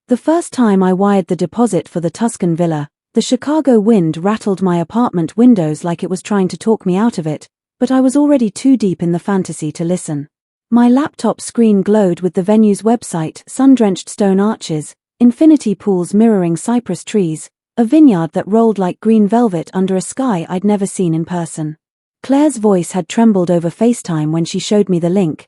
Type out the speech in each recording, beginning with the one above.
The first time I wired the deposit for the Tuscan villa, the Chicago wind rattled my apartment windows like it was trying to talk me out of it, but I was already too deep in the fantasy to listen. My laptop screen glowed with the venue's website, sun-drenched stone arches, infinity pools mirroring cypress trees, a vineyard that rolled like green velvet under a sky I'd never seen in person. Claire's voice had trembled over FaceTime when she showed me the link.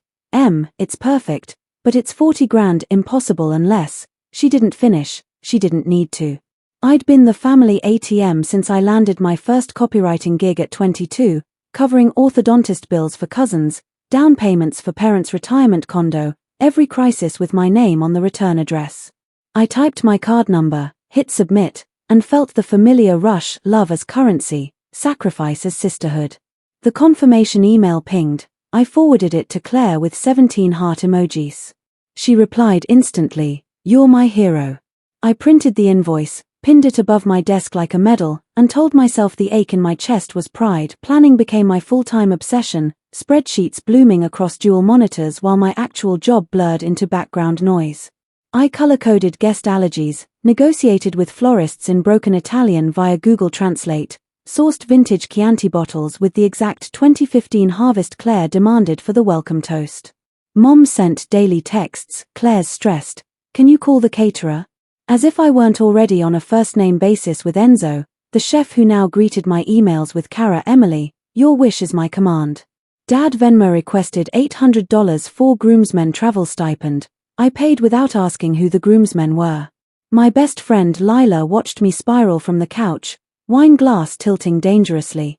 It's perfect, but it's 40 grand impossible unless. She didn't finish, she didn't need to. I'd been the family ATM since I landed my first copywriting gig at 22, covering orthodontist bills for cousins, down payments for parents' retirement condo, every crisis with my name on the return address. I typed my card number, hit submit, and felt the familiar rush, love as currency, sacrifice as sisterhood. The confirmation email pinged. I forwarded it to Claire with 17 heart emojis. She replied instantly, "You're my hero." I printed the invoice, pinned it above my desk like a medal, and told myself the ache in my chest was pride. Planning became my full-time obsession, spreadsheets blooming across dual monitors while my actual job blurred into background noise. I color-coded guest allergies, negotiated with florists in broken Italian via Google Translate, sourced vintage Chianti bottles with the exact 2015 harvest Claire demanded for the welcome toast. Mom sent daily texts, Claire's stressed, "Can you call the caterer?" As if I weren't already on a first-name basis with Enzo, the chef who now greeted my emails with Cara Emily, "Your wish is my command." Dad Venmo requested $800 for groomsmen travel stipend. I paid without asking who the groomsmen were. My best friend Lila watched me spiral from the couch, wine glass tilting dangerously.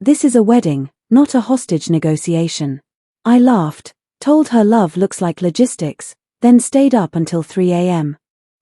This is a wedding, not a hostage negotiation. I laughed, told her love looks like logistics, then stayed up until 3 a.m.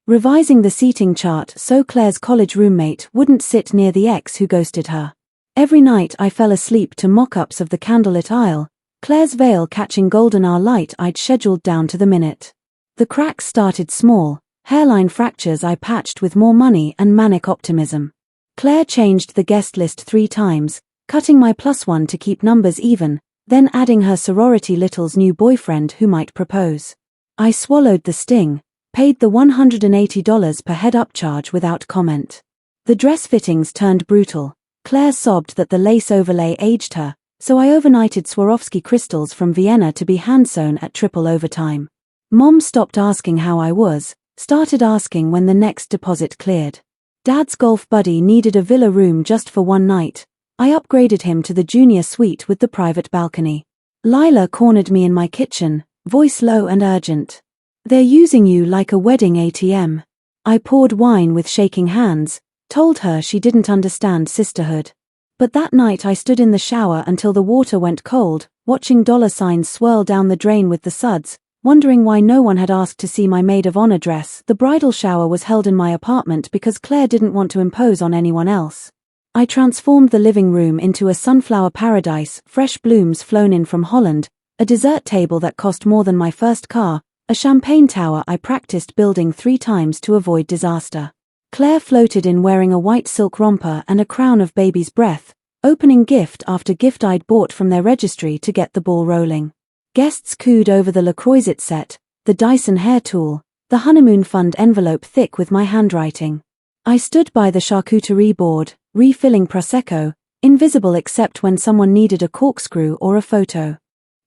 revising the seating chart so Claire's college roommate wouldn't sit near the ex who ghosted her. Every night I fell asleep to mock-ups of the candlelit aisle, Claire's veil catching golden hour light I'd scheduled down to the minute. The cracks started small, hairline fractures I patched with more money and manic optimism. Claire changed the guest list 3 times, cutting my +1 to keep numbers even, then adding her sorority little's new boyfriend who might propose. I swallowed the sting, paid the $180 per head upcharge without comment. The dress fittings turned brutal. Claire sobbed that the lace overlay aged her, so I overnighted Swarovski crystals from Vienna to be hand-sewn at triple overtime. Mom stopped asking how I was, started asking when the next deposit cleared. Dad's golf buddy needed a villa room just for one night. I upgraded him to the junior suite with the private balcony. Lila cornered me in my kitchen, voice low and urgent. "They're using you like a wedding ATM." I poured wine with shaking hands, told her she didn't understand sisterhood. But that night I stood in the shower until the water went cold, watching dollar signs swirl down the drain with the suds, wondering why no one had asked to see my maid of honor dress. The bridal shower was held in my apartment because Claire didn't want to impose on anyone else. I transformed the living room into a sunflower paradise, fresh blooms flown in from Holland, a dessert table that cost more than my first car, a champagne tower I practiced building 3 times to avoid disaster. Claire floated in wearing a white silk romper and a crown of baby's breath, opening gift after gift I'd bought from their registry to get the ball rolling. Guests cooed over the Le Croiset set, the Dyson hair tool, the honeymoon fund envelope thick with my handwriting. I stood by the charcuterie board, refilling Prosecco, invisible except when someone needed a corkscrew or a photo.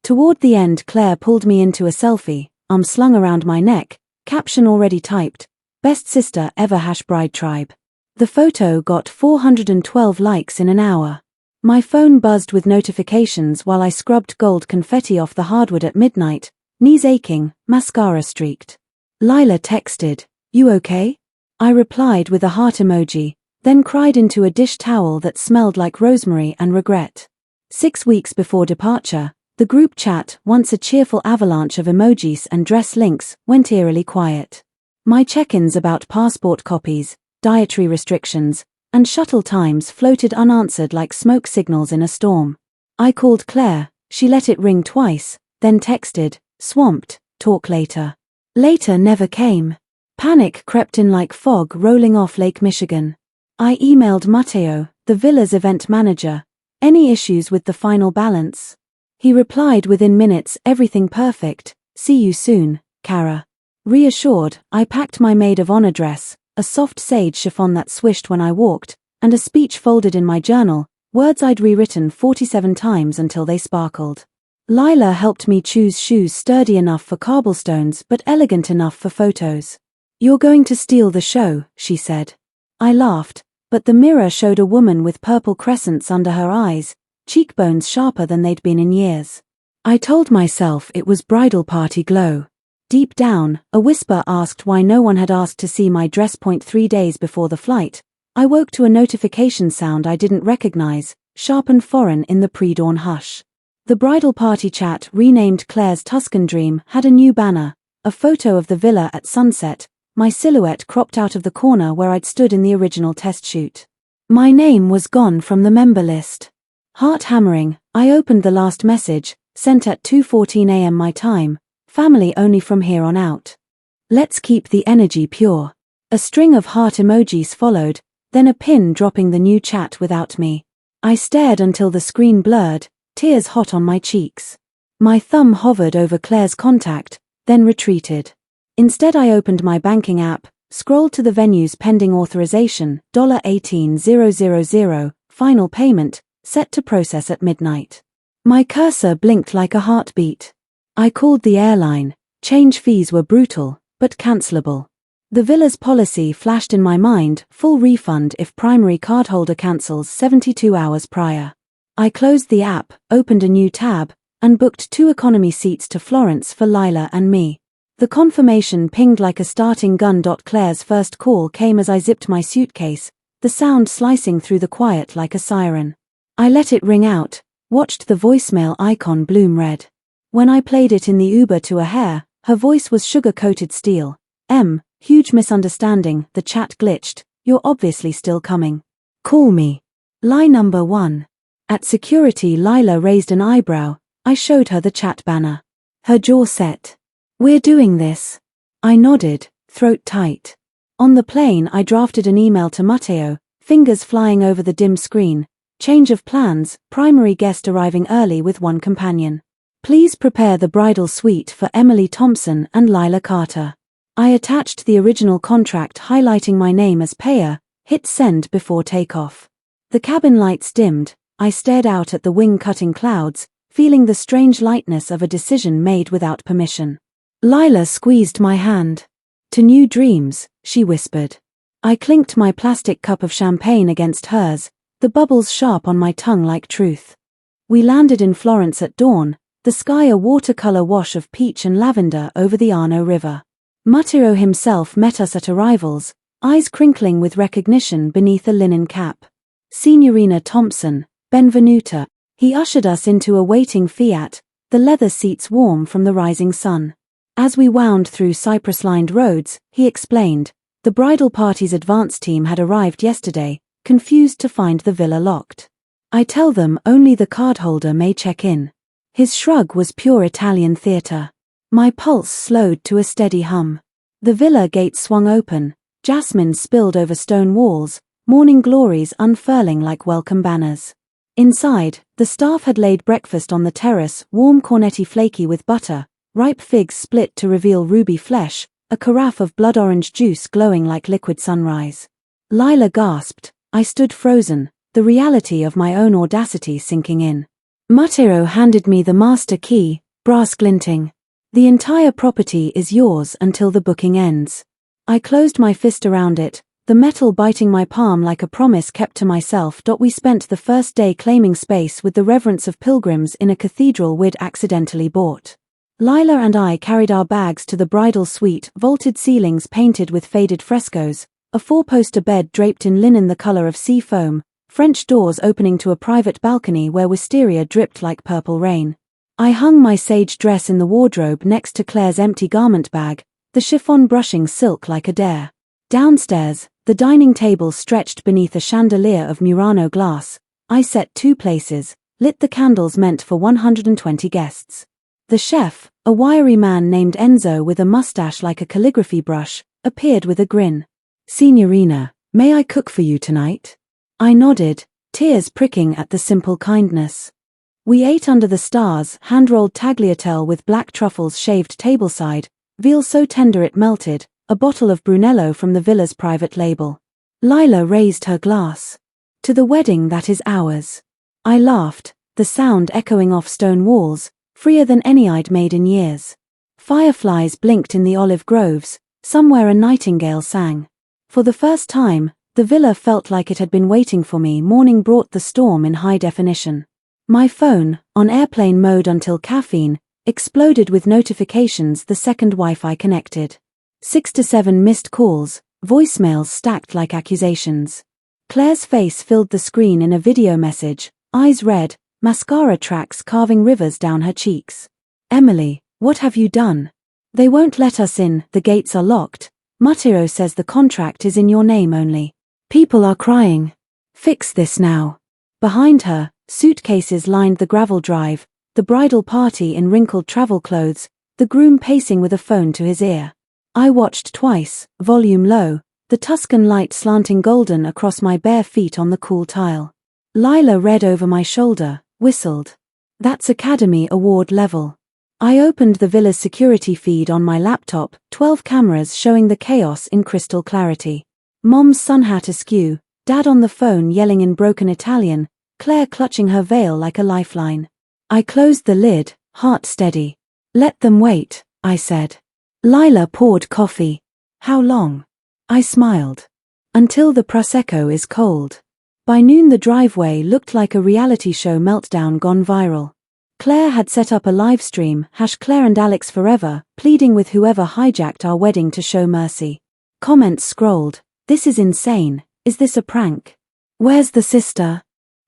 Toward the end Claire pulled me into a selfie, arm slung around my neck, caption already typed, "Best sister ever #bride tribe." The photo got 412 likes in an hour. My phone buzzed with notifications while I scrubbed gold confetti off the hardwood at midnight, knees aching, mascara streaked. Lila texted, "You okay?" I replied with a heart emoji, then cried into a dish towel that smelled like rosemary and regret. 6 weeks before departure, the group chat, once a cheerful avalanche of emojis and dress links, went eerily quiet. My check-ins about passport copies, dietary restrictions, and shuttle times floated unanswered like smoke signals in a storm. I called Claire, she let it ring twice, then texted, "Swamped, talk later." Later never came. Panic crept in like fog rolling off Lake Michigan. I emailed Matteo, the villa's event manager, "Any issues with the final balance?" He replied within minutes, "Everything perfect, see you soon, Cara." Reassured, I packed my maid of honor dress, a soft sage chiffon that swished when I walked, and a speech folded in my journal, words I'd rewritten 47 times until they sparkled. Lila helped me choose shoes sturdy enough for cobblestones but elegant enough for photos. "You're going to steal the show," she said. I laughed, but the mirror showed a woman with purple crescents under her eyes, cheekbones sharper than they'd been in years. I told myself it was bridal party glow. Deep down, a whisper asked why no one had asked to see my dress point 3 days before the flight. I woke to a notification sound I didn't recognize, sharp and foreign in the pre-dawn hush. The bridal party chat, renamed Claire's Tuscan Dream, had a new banner, a photo of the villa at sunset, my silhouette cropped out of the corner where I'd stood in the original test shoot. My name was gone from the member list. Heart hammering, I opened the last message, sent at 2:14 a.m. my time. "Family only from here on out. Let's keep the energy pure." A string of heart emojis followed, then a pin dropping the new chat without me. I stared until the screen blurred, tears hot on my cheeks. My thumb hovered over Claire's contact, then retreated. Instead I opened my banking app, scrolled to the venue's pending authorization, $18,000, final payment, set to process at midnight. My cursor blinked like a heartbeat. I called the airline. Change fees were brutal, but cancelable. The villa's policy flashed in my mind, full refund if primary cardholder cancels 72 hours prior. I closed the app, opened a new tab, and booked 2 economy seats to Florence for Lila and me. The confirmation pinged like a starting gun. Claire's first call came as I zipped my suitcase, the sound slicing through the quiet like a siren. I let it ring out, watched the voicemail icon bloom red. When I played it in the Uber to a hair, her voice was sugar-coated steel. Huge misunderstanding, the chat glitched. "You're obviously still coming. Call me." Lie number 1. At security, Lila raised an eyebrow. I showed her the chat banner. Her jaw set. "We're doing this." I nodded, throat tight. On the plane, I drafted an email to Matteo, fingers flying over the dim screen. Change of plans, primary guest arriving early with 1 companion. Please prepare the bridal suite for Emily Thompson and Lila Carter. I attached the original contract highlighting my name as payer, hit send before takeoff. The cabin lights dimmed, I stared out at the wing-cutting clouds, feeling the strange lightness of a decision made without permission. Lila squeezed my hand. "To new dreams," she whispered. I clinked my plastic cup of champagne against hers, the bubbles sharp on my tongue like truth. We landed in Florence at dawn, the sky a watercolor wash of peach and lavender over the Arno River. Matteo himself met us at arrivals, eyes crinkling with recognition beneath a linen cap. "Signorina Thompson, benvenuta." He ushered us into a waiting Fiat, the leather seats warm from the rising sun. As we wound through cypress-lined roads, he explained, the bridal party's advance team had arrived yesterday, confused to find the villa locked. "I tell them only the cardholder may check in." His shrug was pure Italian theatre. My pulse slowed to a steady hum. The villa gates swung open, jasmine spilled over stone walls, morning glories unfurling like welcome banners. Inside, the staff had laid breakfast on the terrace, warm cornetti flaky with butter, ripe figs split to reveal ruby flesh, a carafe of blood orange juice glowing like liquid sunrise. Lila gasped. I stood frozen, the reality of my own audacity sinking in. Matteo handed me the master key, brass glinting. "The entire property is yours until the booking ends." I closed my fist around it, the metal biting my palm like a promise kept to myself. We spent the first day claiming space with the reverence of pilgrims in a cathedral we'd accidentally bought. Lila and I carried our bags to the bridal suite, vaulted ceilings painted with faded frescoes, a 4-poster bed draped in linen the color of sea foam, French doors opening to a private balcony where wisteria dripped like purple rain. I hung my sage dress in the wardrobe next to Claire's empty garment bag, the chiffon brushing silk like a dare. Downstairs, the dining table stretched beneath a chandelier of Murano glass. I set 2 places, lit the candles meant for 120 guests. The chef, a wiry man named Enzo with a mustache like a calligraphy brush, appeared with a grin. "Signorina, may I cook for you tonight?" I nodded, tears pricking at the simple kindness. We ate under the stars, hand-rolled tagliatelle with black truffles shaved tableside, veal so tender it melted, a bottle of Brunello from the villa's private label. Lila raised her glass. To the wedding that is ours. I laughed, the sound echoing off stone walls, freer than any I'd made in years. Fireflies blinked in the olive groves, somewhere a nightingale sang. For the first time, the villa felt like it had been waiting for me. Morning brought the storm in high definition. My phone, on airplane mode until caffeine, exploded with notifications the second Wi-Fi connected. 6 to 7 missed calls, voicemails stacked like accusations. Claire's face filled the screen in a video message, eyes red, mascara tracks carving rivers down her cheeks. Emily, what have you done? They won't let us in, the gates are locked. Matiro says the contract is in your name only. People are crying. Fix this now. Behind her, suitcases lined the gravel drive, the bridal party in wrinkled travel clothes, the groom pacing with a phone to his ear. I watched twice, volume low, the Tuscan light slanting golden across my bare feet on the cool tile. Lila read over my shoulder, whistled. That's Academy Award level. I opened the villa's security feed on my laptop, 12 cameras showing the chaos in crystal clarity. Mom's sun hat askew, Dad on the phone yelling in broken Italian, Claire clutching her veil like a lifeline. I closed the lid, heart steady. Let them wait, I said. Lila poured coffee. How long? I smiled. Until the Prosecco is cold. By noon the driveway looked like a reality show meltdown gone viral. Claire had set up a live stream, #Claire and Alex forever, pleading with whoever hijacked our wedding to show mercy. Comments scrolled. This is insane. Is this a prank? Where's the sister?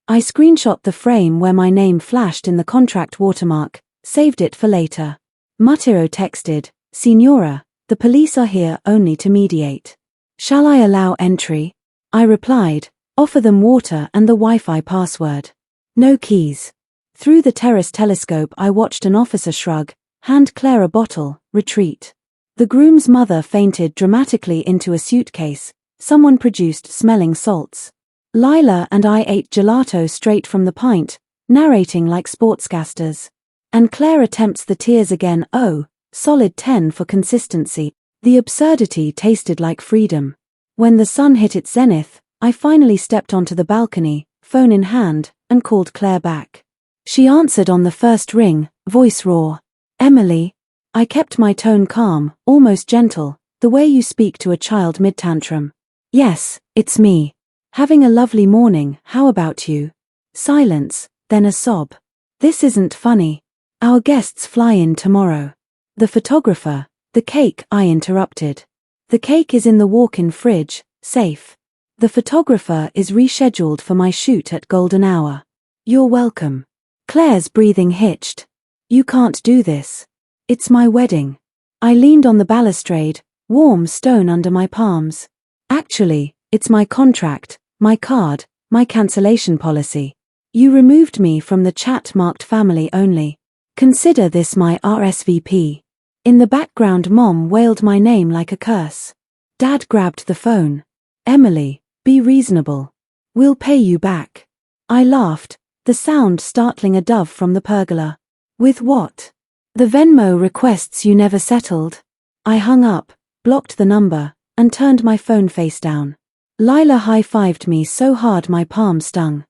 I screenshot the frame where my name flashed in the contract watermark, saved it for later. Matiro texted, Signora, the police are here only to mediate. Shall I allow entry? I replied, offer them water and the Wi-Fi password. No keys. Through the terrace telescope I watched an officer shrug, hand Claire a bottle, retreat. The groom's mother fainted dramatically into a suitcase, someone produced smelling salts. Lila and I ate gelato straight from the pint, narrating like sportscasters. And Claire attempts the tears again. Oh, solid 10 for consistency. The absurdity tasted like freedom. When the sun hit its zenith, I finally stepped onto the balcony, phone in hand, and called Claire back. She answered on the first ring, voice raw. Emily. I kept my tone calm, almost gentle, the way you speak to a child mid-tantrum. Yes, it's me. Having a lovely morning, how about you? Silence, then a sob. This isn't funny. Our guests fly in tomorrow. The photographer, the cake, I interrupted. The cake is in the walk-in fridge, safe. The photographer is rescheduled for my shoot at golden hour. You're welcome. Claire's breathing hitched. You can't do this. It's my wedding. I leaned on the balustrade, warm stone under my palms. Actually, it's my contract, my card, my cancellation policy. You removed me from the chat marked family only. Consider this my RSVP. In the background Mom wailed my name like a curse. Dad grabbed the phone. Emily, be reasonable. We'll pay you back. I laughed, the sound startling a dove from the pergola. With what? The Venmo requests you never settled. I hung up, blocked the number, and turned my phone face down. Lila high-fived me so hard my palm stung.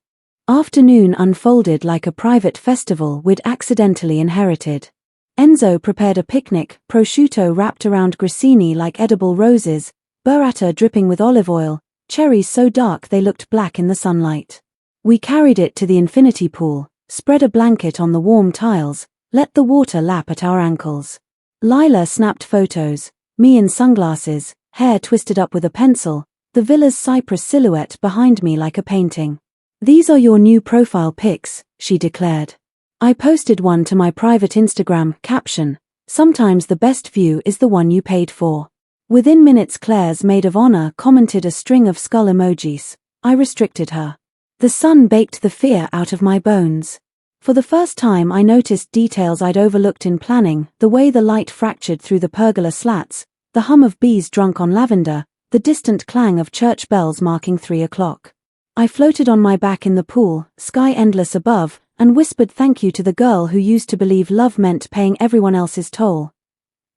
Afternoon unfolded like a private festival we'd accidentally inherited. Enzo prepared a picnic, prosciutto wrapped around grissini like edible roses, burrata dripping with olive oil, cherries so dark they looked black in the sunlight. We carried it to the infinity pool, spread a blanket on the warm tiles, let the water lap at our ankles. Lila snapped photos, me in sunglasses, hair twisted up with a pencil, the villa's cypress silhouette behind me like a painting. These are your new profile pics, she declared. I posted one to my private Instagram, caption, sometimes the best view is the one you paid for. Within minutes Claire's maid of honor commented a string of skull emojis. I restricted her. The sun baked the fear out of my bones. For the first time I noticed details I'd overlooked in planning, the way the light fractured through the pergola slats, the hum of bees drunk on lavender, the distant clang of church bells marking 3 o'clock. I floated on my back in the pool, sky endless above, and whispered thank you to the girl who used to believe love meant paying everyone else's toll.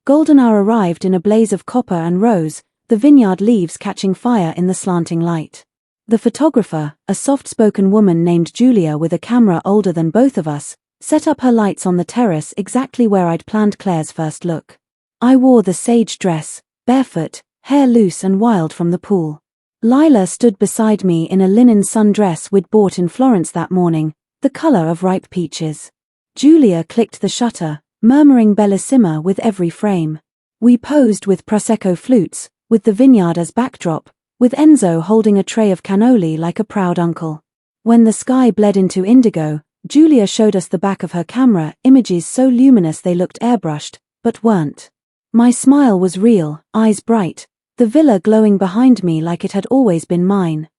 Golden hour arrived in a blaze of copper and rose, the vineyard leaves catching fire in the slanting light. The photographer, a soft-spoken woman named Julia with a camera older than both of us, set up her lights on the terrace exactly where I'd planned Claire's first look. I wore the sage dress, barefoot, hair loose and wild from the pool. Lila stood beside me in a linen sundress we'd bought in Florence that morning, the color of ripe peaches. Julia clicked the shutter, murmuring bellissima with every frame. We posed with Prosecco flutes, with the vineyard as backdrop, with Enzo holding a tray of cannoli like a proud uncle. When the sky bled into indigo, Julia showed us the back of her camera, images so luminous they looked airbrushed, but weren't. My smile was real, eyes bright, the villa glowing behind me like it had always been mine.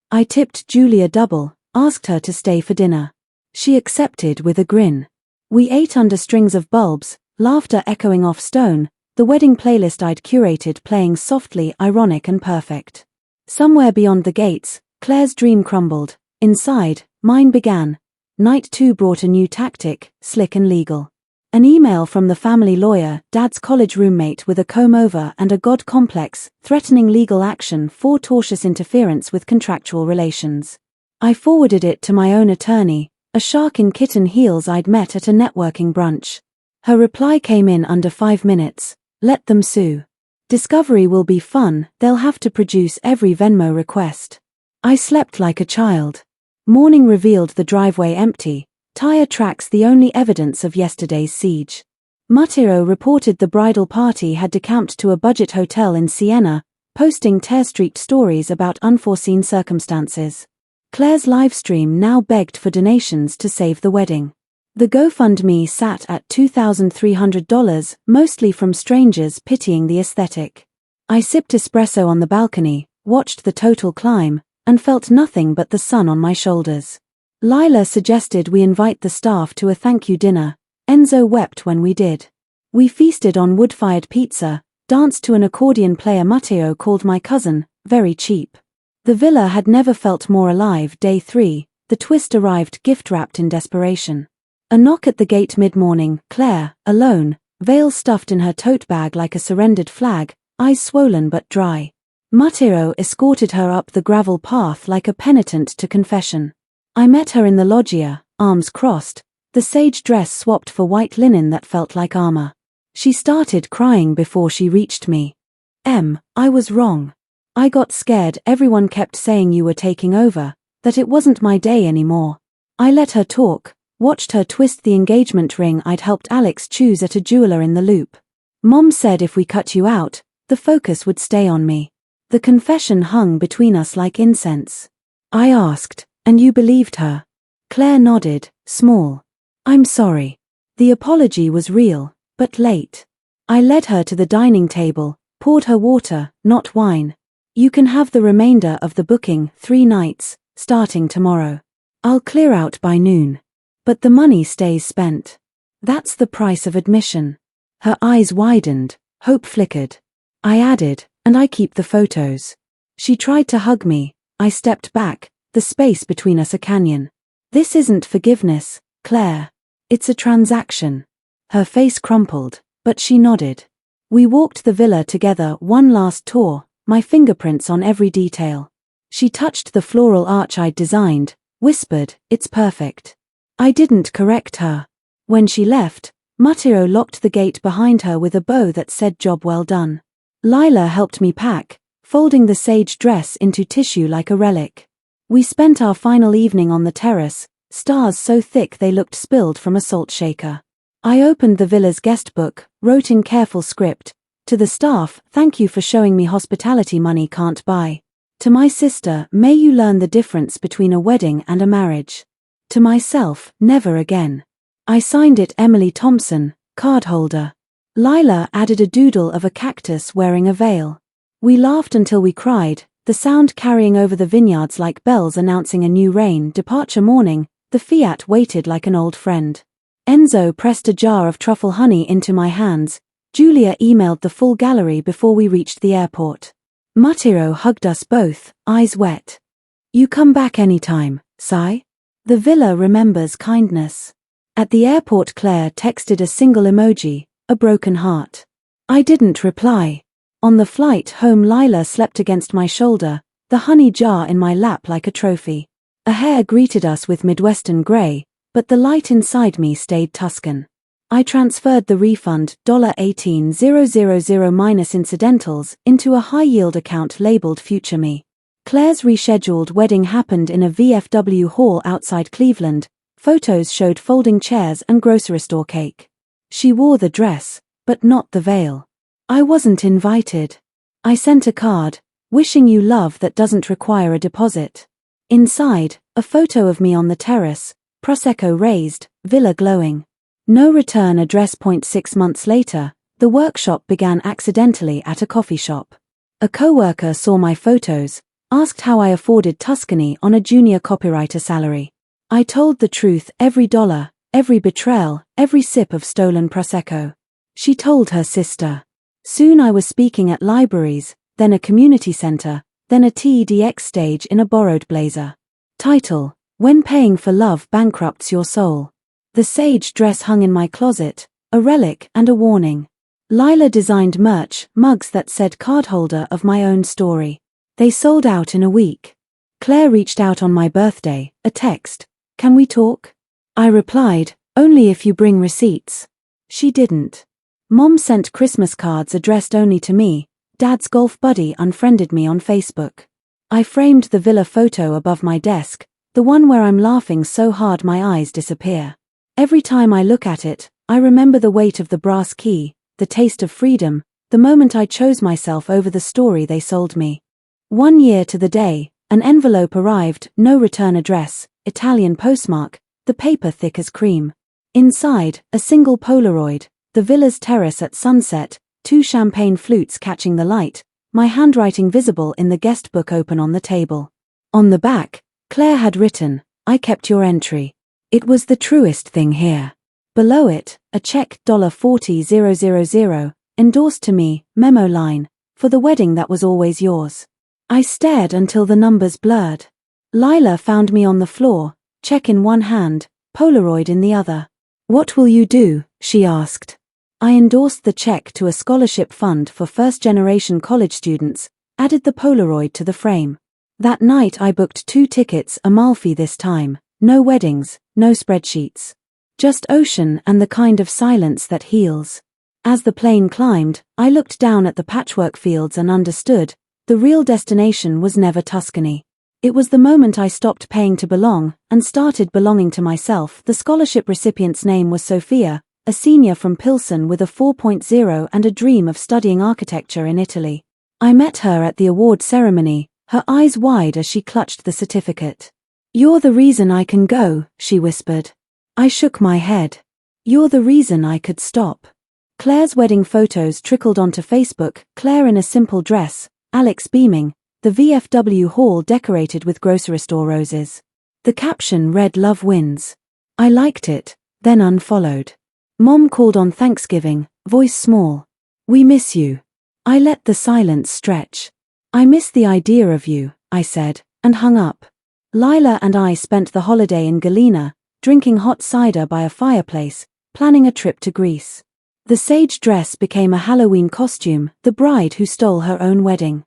I tipped Julia double, asked her to stay for dinner. She accepted with a grin. We ate under strings of bulbs, laughter echoing off stone, the wedding playlist I'd curated playing softly, ironic and perfect. Somewhere beyond the gates, Claire's dream crumbled. Inside, mine began. Night 2 brought a new tactic, slick and legal. An email from the family lawyer, Dad's college roommate with a comb-over and a god complex, threatening legal action for tortious interference with contractual relations. I forwarded it to my own attorney, a shark in kitten heels I'd met at a networking brunch. Her reply came in under 5 minutes. Let them sue. Discovery will be fun, they'll have to produce every Venmo request. I slept like a child. Morning revealed the driveway empty, tire tracks the only evidence of yesterday's siege. Matteo reported the bridal party had decamped to a budget hotel in Siena, posting tear-streaked stories about unforeseen circumstances. Claire's livestream now begged for donations to save the wedding. The GoFundMe sat at $2,300, mostly from strangers pitying the aesthetic. I sipped espresso on the balcony, watched the total climb, and felt nothing but the sun on my shoulders. Lila suggested we invite the staff to a thank-you dinner. Enzo wept when we did. We feasted on wood-fired pizza, danced to an accordion player Matteo called my cousin, very cheap. The villa had never felt more alive. Day 3, the twist arrived gift-wrapped in desperation. A knock at the gate mid-morning, Claire, alone, veil stuffed in her tote bag like a surrendered flag, eyes swollen but dry. Matteo escorted her up the gravel path like a penitent to confession. I met her in the loggia, arms crossed, the sage dress swapped for white linen that felt like armor. She started crying before she reached me. I was wrong. I got scared. Everyone kept saying you were taking over, that it wasn't my day anymore. I let her talk. Watched her twist the engagement ring I'd helped Alex choose at a jeweler in the Loop. Mom said if we cut you out, the focus would stay on me. The confession hung between us like incense. I asked, and you believed her? Claire nodded, small. I'm sorry. The apology was real, but late. I led her to the dining table, poured her water, not wine. You can have the remainder of the booking, 3 nights, starting tomorrow. I'll clear out by noon. But the money stays spent. That's the price of admission. Her eyes widened, hope flickered. I added, and I keep the photos. She tried to hug me. I stepped back, the space between us a canyon. This isn't forgiveness, Claire. It's a transaction. Her face crumpled, but she nodded. We walked the villa together, one last tour, my fingerprints on every detail. She touched the floral arch I'd designed, whispered, it's perfect. I didn't correct her. When she left, Matteo locked the gate behind her with a bow that said job well done. Lila helped me pack, folding the sage dress into tissue like a relic. We spent our final evening on the terrace, stars so thick they looked spilled from a salt shaker. I opened the villa's guest book, wrote in careful script, to the staff, thank you for showing me hospitality money can't buy. To my sister, may you learn the difference between a wedding and a marriage. To myself, never again. I signed it Emily Thompson, cardholder. Lila added a doodle of a cactus wearing a veil. We laughed until we cried, the sound carrying over the vineyards like bells announcing a new rain. Departure morning, the Fiat waited like an old friend. Enzo pressed a jar of truffle honey into my hands. Julia emailed the full gallery before we reached the airport. Matteo hugged us both, eyes wet. You come back anytime, Sai? The villa remembers kindness. At the airport Claire texted a single emoji, a broken heart. I didn't reply. On the flight home, Lila slept against my shoulder, the honey jar in my lap like a trophy. A hair greeted us with Midwestern gray, but the light inside me stayed Tuscan. I transferred the refund $18,000 minus incidentals into a high-yield account labeled Future Me. Claire's rescheduled wedding happened in a VFW hall outside Cleveland. Photos showed folding chairs and grocery store cake. She wore the dress, but not the veil. I wasn't invited. I sent a card, wishing you love that doesn't require a deposit. Inside, a photo of me on the terrace, prosecco raised, villa glowing. No return address. 6 months later, the workshop began accidentally at a coffee shop. A coworker saw my photos, asked how I afforded Tuscany on a junior copywriter salary. I told the truth, every dollar, every betrayal, every sip of stolen prosecco. She told her sister. Soon I was speaking at libraries, then a community center, then a TEDx stage in a borrowed blazer. Title: When Paying for Love Bankrupts Your Soul. The sage dress hung in my closet, a relic and a warning. Lila designed merch, mugs that said cardholder of my own story. They sold out in a week. Claire reached out on my birthday, a text, "Can we talk?" I replied, "Only if you bring receipts." She didn't. Mom sent Christmas cards addressed only to me. Dad's golf buddy unfriended me on Facebook. I framed the villa photo above my desk, the one where I'm laughing so hard my eyes disappear. Every time I look at it, I remember the weight of the brass key, the taste of freedom, the moment I chose myself over the story they sold me. 1 year to the day, an envelope arrived, no return address, Italian postmark, the paper thick as cream. Inside, a single Polaroid, the villa's terrace at sunset, 2 champagne flutes catching the light, my handwriting visible in the guest book open on the table. On the back, Claire had written, "I kept your entry. It was the truest thing here." Below it, a check $40,000, endorsed to me, memo line, "For the wedding that was always yours." I stared until the numbers blurred. Lila found me on the floor, check in one hand, Polaroid in the other. "What will you do?" she asked. I endorsed the check to a scholarship fund for first-generation college students, added the Polaroid to the frame. That night I booked 2 tickets, Amalfi this time, no weddings, no spreadsheets. Just ocean and the kind of silence that heals. As the plane climbed, I looked down at the patchwork fields and understood, the real destination was never Tuscany. It was the moment I stopped paying to belong, and started belonging to myself. The scholarship recipient's name was Sophia, a senior from Pilsen with a 4.0 and a dream of studying architecture in Italy. I met her at the award ceremony, her eyes wide as she clutched the certificate. "You're the reason I can go," she whispered. I shook my head. "You're the reason I could stop." Claire's wedding photos trickled onto Facebook, Claire in a simple dress, Alex beaming, the VFW hall decorated with grocery store roses. The caption read, "Love wins." I liked it, then unfollowed. Mom called on Thanksgiving, voice small. "We miss you." I let the silence stretch. "I miss the idea of you," I said, and hung up. Lila and I spent the holiday in Galena, drinking hot cider by a fireplace, planning a trip to Greece. The sage dress became a Halloween costume, the bride who stole her own wedding.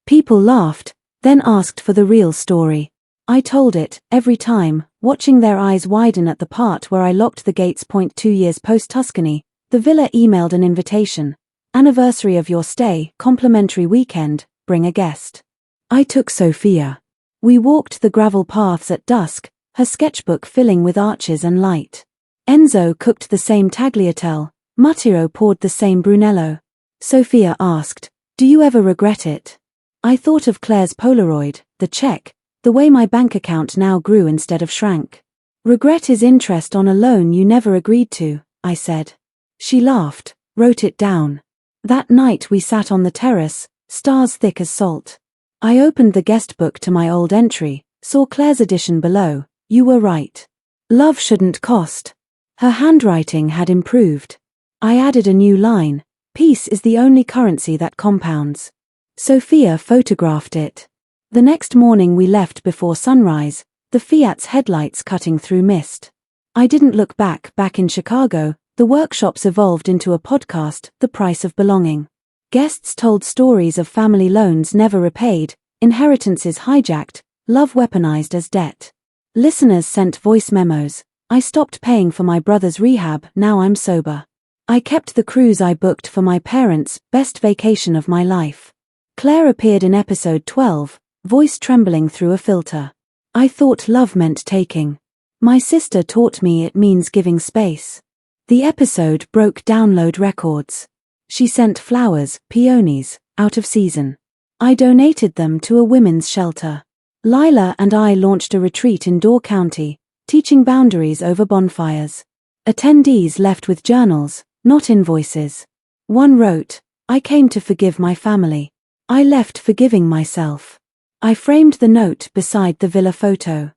People laughed, then asked for the real story. I told it, every time, watching their eyes widen at the part where I locked the gates. 2 years post-Tuscany, the villa emailed an invitation. "Anniversary of your stay, complimentary weekend, bring a guest." I took Sophia. We walked the gravel paths at dusk, her sketchbook filling with arches and light. Enzo cooked the same tagliatelle, Matteo poured the same Brunello. Sophia asked, "Do you ever regret it?" I thought of Claire's Polaroid, the check, the way my bank account now grew instead of shrank. "Regret is interest on a loan you never agreed to," I said. She laughed, wrote it down. That night we sat on the terrace, stars thick as salt. I opened the guest book to my old entry, saw Claire's addition below, "You were right. Love shouldn't cost." Her handwriting had improved. I added a new line, "Peace is the only currency that compounds." Sophia photographed it. The next morning we left before sunrise, the Fiat's headlights cutting through mist. I didn't look back in Chicago, The workshops evolved into a podcast, The Price of Belonging. Guests told stories of family loans never repaid, inheritances hijacked, love weaponized as debt. Listeners sent voice memos. I stopped paying for my brother's rehab, now I'm sober. I kept the cruise I booked for my parents, best vacation of my life. Claire appeared in episode 12, voice trembling through a filter. I thought love meant taking. My sister taught me it means giving space. The episode broke download records. She sent flowers, peonies, out of season. I donated them to a women's shelter. Lila and I launched a retreat in Door County, teaching boundaries over bonfires. Attendees left with journals, not invoices. One wrote, I came to forgive my family. I left forgiving myself. I framed the note beside the villa photo.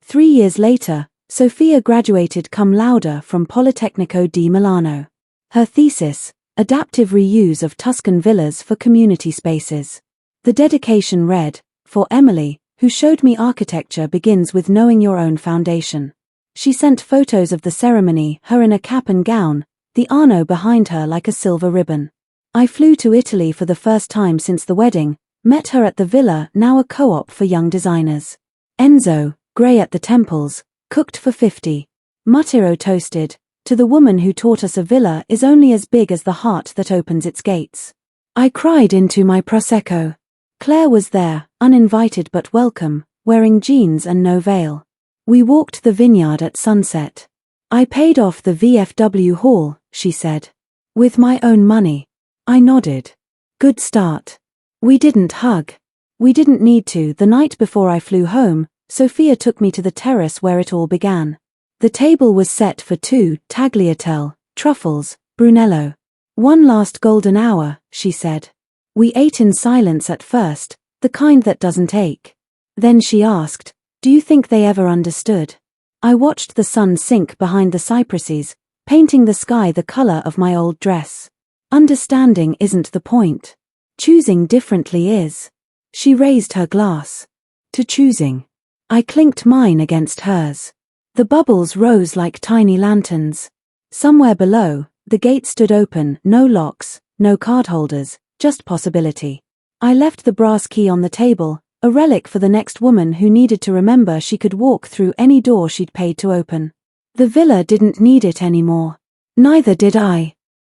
3 years later, Sophia graduated cum laude from Politecnico di Milano. Her thesis, Adaptive Reuse of Tuscan Villas for Community Spaces. The dedication read, For Emily, who showed me architecture begins with knowing your own foundation. She sent photos of the ceremony, her in a cap and gown, the Arno behind her like a silver ribbon. I flew to Italy for the first time since the wedding, met her at the villa, now a co-op for young designers. Enzo, grey at the temples, cooked for 50. Mutiro toasted, to the woman who taught us a villa is only as big as the heart that opens its gates. I cried into my Prosecco. Claire was there, uninvited but welcome, wearing jeans and no veil. We walked the vineyard at sunset. I paid off the VFW hall, she said. With my own money. I nodded. Good start. We didn't hug. We didn't need to. The night before I flew home, Sophia took me to the terrace where it all began. The table was set for 2, tagliatelle, truffles, brunello. One last golden hour, she said. We ate in silence at first, the kind that doesn't ache. Then she asked, do you think they ever understood? I watched the sun sink behind the cypresses, painting the sky the color of my old dress. Understanding isn't the point. Choosing differently is. She raised her glass. To choosing. I clinked mine against hers. The bubbles rose like tiny lanterns. Somewhere below, the gate stood open, no locks, no cardholders, just possibility. I left the brass key on the table, a relic for the next woman who needed to remember she could walk through any door she'd paid to open. The villa didn't need it anymore. Neither did I.